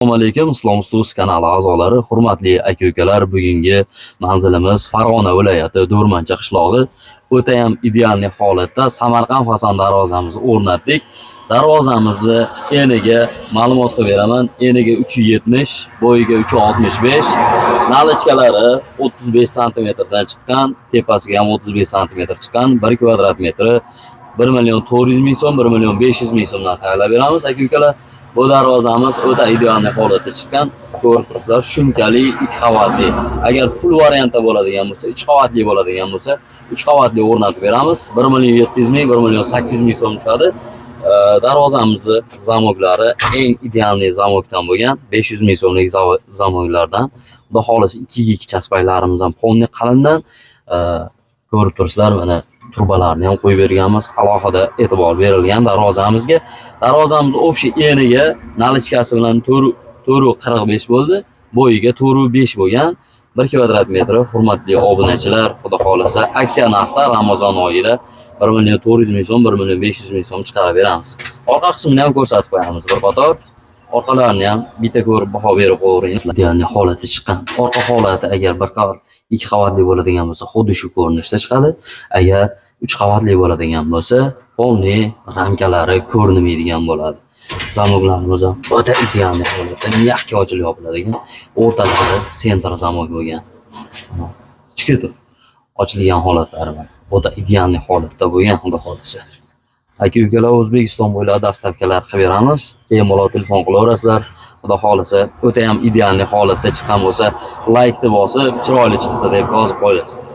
Assalomu alaykum, Islom Ustus kanali a'zolari, hurmatli aka-ukalar, bugungi manzilimiz Farg'ona viloyati Do'rmancha qishlog'i. O'ta ham ideal holatda Samarqand fason darvozamizni o'rnatdik. Darvozamizni eniga ma'lumot qilib beraman. Eniga 370, bo'yiga 365, nalichkalari 35 sm dan chiqqan, tepasiga ham 35 sm chiqqan. 1 kvadrat metri 1.400.000 so'm, 1.500.000 so'mdan tayyorlab beramiz aka-ukalar. Bu darvozamiz o'ta ideal holatda chiqqan. Ko'rib turibsizlar, shumkali 2 qavatli. Agar full variantda bo'ladigan bo'lsa, 3 qavatli bo'ladigan bo'lsa, 3 qavatli o'rnatib beramiz. 1.700.000, 1.800.000 so'm tushadi. Darvozamizni zamoklari eng ideal zamokdan bo'lgan, 500.000 so'mlik zamoklardan. Xudo xolisi 2 chaspaylarimiz ham polni qalindan. Ko'rib turibsizlar, mana turbalarni ham qo'yib berganmiz. Alohida e'tibor berilgan darvozamizga. Darvozamiz общий eniga nalichkasi bilan 4.45 bo'ldi. Bo'yiga 4.5 bo'lgan. 1 kvadrat metri. Hurmatli obunachilar, xudo xolisa aksiya narxda Ramazon oyida 1.400.000 so'm, 1.500.000 so'm chiqarib beramiz. Orqa qismini ham ko'rsatib qo'yamiz bir qator. Orqalarini ham bitta ko'rib baho berib qo'ying. Ideal holatda chiqqan. Orqa holati agar bir qavat 2 qavatli bo'ladigan bo'lsa, xuddi shu ko'rinishda chiqadi. Agar 3 qavatli bo'ladigan bo'lsa, polni ramkalari ko'rinmaydigan bo'ladi. Zamoklarimiz ham o'ta ideal holatda, yaxshi ochilib yopiladigan, o'rtalari sentr zamok bo'lgan. Chiqib ochilgan holatlari bor. O'ta ideal holatda bo'lgan, xudo xolisa. Aka-ukalar, O'zbekiston bo'ylab dastavkalar qilib beramiz. Bemalol telefon qilaverasizlar. Xudo xolisa o'ta ham ideal holatda chiqqan bo'lsa, like deb bosib, chiroyli chiqdi deb yozib qo'yasiz.